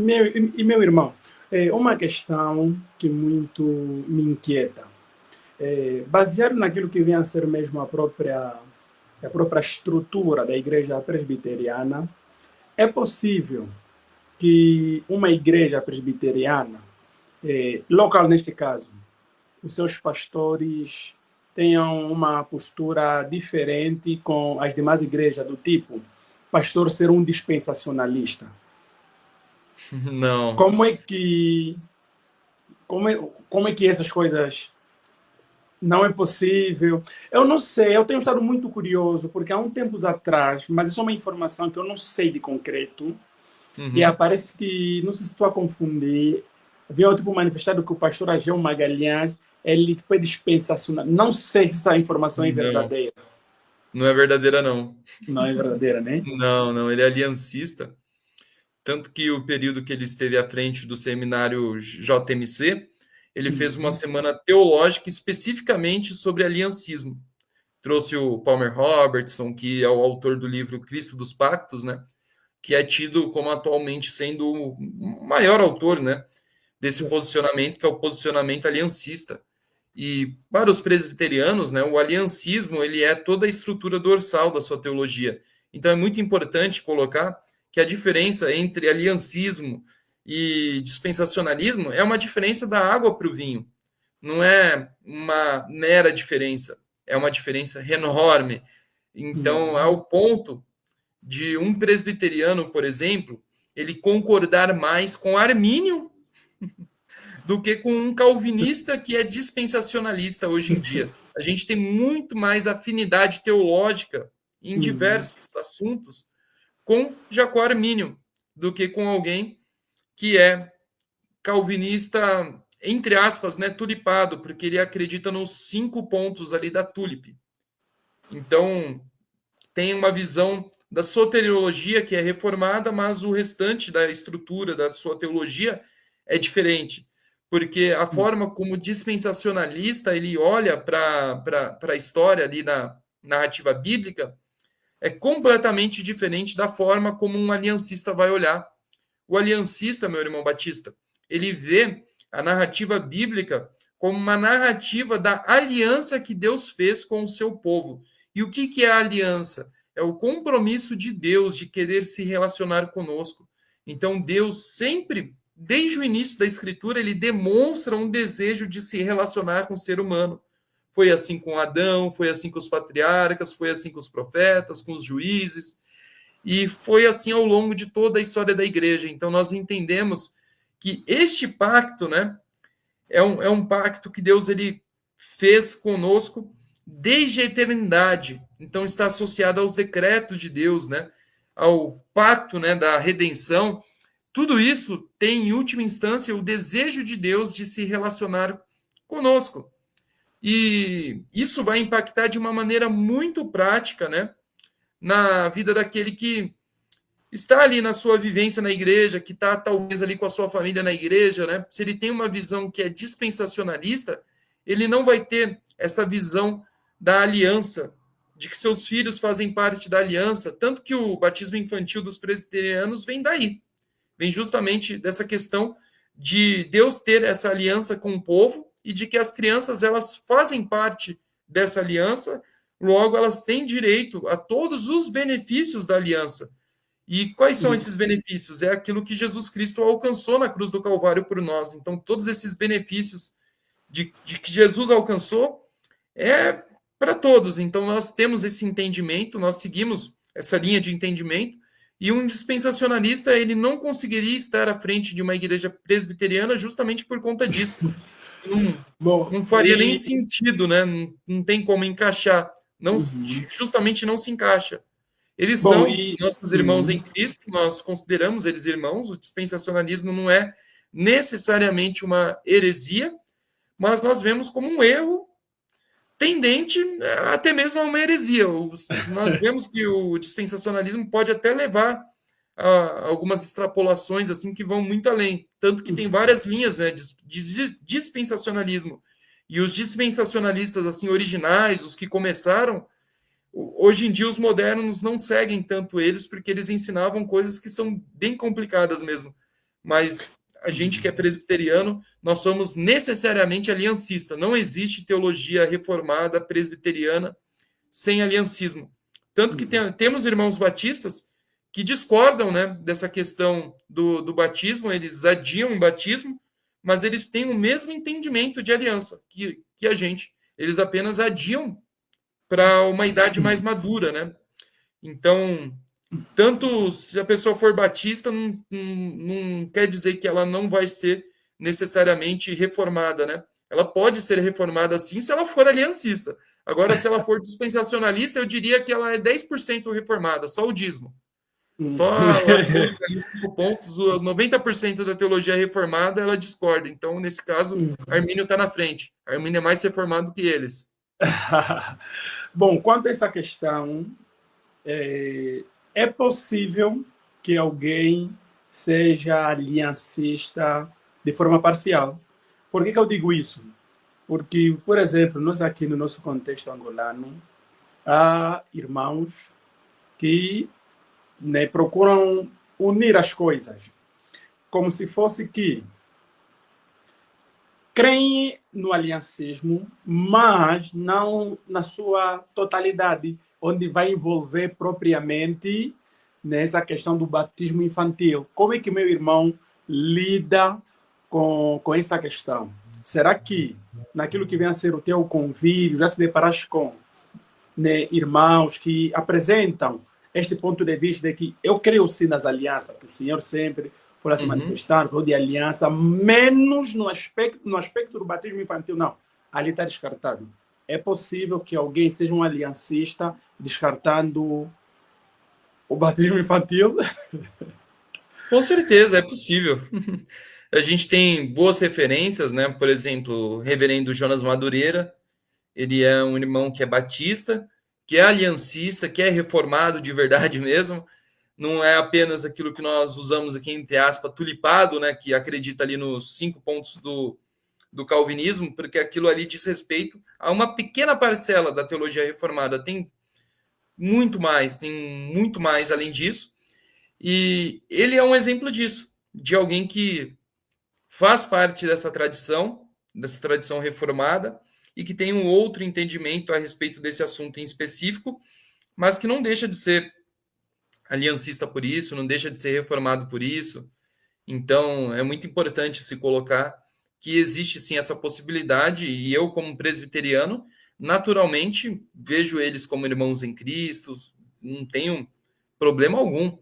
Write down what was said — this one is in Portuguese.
Meu irmão, uma questão que muito me inquieta. Baseado naquilo que vem a ser mesmo a própria estrutura da igreja presbiteriana, é possível que uma igreja presbiteriana, local neste caso, os seus pastores tenham uma postura diferente com as demais igrejas, do tipo, pastor ser um dispensacionalista. Não. Como é que, como é que essas coisas não é possível? Eu não sei, eu tenho estado muito curioso, porque há um tempos atrás, mas isso é uma informação que eu não sei de concreto, e Uhum. aparece que, não sei se estou a confundir, veio tipo manifestado que o pastor Ageu Magalhães, ele tipo, é dispensacional. Não sei se essa informação é Não, verdadeira. não é verdadeira, não. Não é verdadeira, né? Não, não, ele é aliancista. Tanto que o período que ele esteve à frente do seminário JMC, ele fez uma Uhum. semana teológica especificamente sobre aliancismo. Trouxe o Palmer Robertson, que é o autor do livro Cristo dos Pactos, né? Que é tido como atualmente sendo o maior autor, né? Desse posicionamento, que é o posicionamento aliancista. E para os presbiterianos, né, o aliancismo ele é toda a estrutura dorsal da sua teologia. Então é muito importante colocar que a diferença entre aliancismo e dispensacionalismo é uma diferença da água para o vinho. Não é uma mera diferença, é uma diferença enorme. Então, Uhum. ao ponto de um presbiteriano, por exemplo, ele concordar mais com Armínio do que com um calvinista que é dispensacionalista hoje em dia. A gente tem muito mais afinidade teológica em Uhum. diversos assuntos com Jacó Armínio do que com alguém que é calvinista, entre aspas, né, tulipado, porque ele acredita nos 5 pontos ali da tulipe. Então, tem uma visão da soteriologia que é reformada, mas o restante da estrutura da sua teologia é diferente, porque a forma como dispensacionalista ele olha para a história ali na narrativa bíblica é completamente diferente da forma como um aliancista vai olhar. O aliancista, meu irmão Batista, ele vê a narrativa bíblica como uma narrativa da aliança que Deus fez com o seu povo. E o que é a aliança? É o compromisso de Deus de querer se relacionar conosco. Então, Deus sempre, desde o início da Escritura, ele demonstra um desejo de se relacionar com o ser humano. Foi assim com Adão, foi assim com os patriarcas, foi assim com os profetas, com os juízes. E foi assim ao longo de toda a história da igreja. Então, nós entendemos que este pacto, né, é um pacto que Deus ele fez conosco desde a eternidade. Então, está associado aos decretos de Deus, né, ao pacto, né, da redenção. Tudo isso tem, em última instância, o desejo de Deus de se relacionar conosco. E isso vai impactar de uma maneira muito prática, né, na vida daquele que está ali na sua vivência na igreja, que está talvez ali com a sua família na igreja, né? Se ele tem uma visão que é dispensacionalista, ele não vai ter essa visão da aliança, de que seus filhos fazem parte da aliança, tanto que o batismo infantil dos presbiterianos vem daí, vem justamente dessa questão de Deus ter essa aliança com o povo e de que as crianças elas fazem parte dessa aliança, logo elas têm direito a todos os benefícios da aliança. E quais são Uhum. esses benefícios? É aquilo que Jesus Cristo alcançou na cruz do Calvário por nós. Então, todos esses benefícios de que Jesus alcançou é para todos. Então, nós temos esse entendimento, nós seguimos essa linha de entendimento, e um dispensacionalista ele não conseguiria estar à frente de uma igreja presbiteriana justamente por conta disso. Não, Bom, não faria nem sentido, né? Não tem como encaixar. Não, uhum. justamente não se encaixa. Eles Bom, são nossos irmãos uhum. em Cristo, nós consideramos eles irmãos. O dispensacionalismo não é necessariamente uma heresia, mas nós vemos como um erro tendente até mesmo a uma heresia. Nós vemos que o dispensacionalismo pode até levar a algumas extrapolações assim que vão muito além, tanto que tem várias linhas, né, de dispensacionalismo. E os dispensacionalistas assim originais, os que começaram, hoje em dia os modernos não seguem tanto eles porque eles ensinavam coisas que são bem complicadas mesmo. mas a gente que é presbiteriano, nós somos necessariamente aliancista. Não existe teologia reformada presbiteriana sem aliancismo. Tanto que temos irmãos batistas que discordam, né, dessa questão do batismo, eles adiam o batismo, mas eles têm o mesmo entendimento de aliança que a gente. Eles apenas adiam para uma idade mais madura, né? Então, tanto se a pessoa for batista, não quer dizer que ela não vai ser necessariamente reformada, né? Ela pode ser reformada sim se ela for aliancista. Agora, se ela for dispensacionalista, eu diria que ela é 10% reformada, só o dízimo. Só ela coloca ali 5 pontos, 90% da teologia reformada, ela discorda. Então, nesse caso, Armínio está na frente. Armínio é mais reformado que eles. Bom, quanto a essa questão, é possível que alguém seja aliancista de forma parcial. Por que eu digo isso? Porque, por exemplo, nós aqui no nosso contexto angolano, há irmãos que, né, procuram unir as coisas, como se fosse que creem no aliancismo, mas não na sua totalidade, onde vai envolver propriamente nessa questão do batismo infantil. Como é que meu irmão lida com essa questão? Será que naquilo que vem a ser o teu convívio, já se deparaste com, né, irmãos que apresentam este ponto de vista de que eu creio sim nas alianças, que o Senhor sempre foi a se manifestar, de aliança, menos no aspecto do batismo infantil, não. Ali está descartado. É possível que alguém seja um aliancista descartando o batismo infantil? Com certeza, é possível. A gente tem boas referências, né? Por exemplo, o reverendo Jonas Madureira, ele é um irmão que é batista, que é aliancista, que é reformado de verdade mesmo. Não é apenas aquilo que nós usamos aqui, entre aspas, tulipado, né? Que acredita ali nos 5 pontos do calvinismo, porque aquilo ali diz respeito a uma pequena parcela da teologia reformada. Tem muito mais além disso. E ele é um exemplo disso, de alguém que faz parte dessa tradição reformada, e que tem um outro entendimento a respeito desse assunto em específico, mas que não deixa de ser aliancista por isso, não deixa de ser reformado por isso. Então, é muito importante se colocar que existe sim essa possibilidade, e eu, como presbiteriano, naturalmente vejo eles como irmãos em Cristo, não tenho problema algum.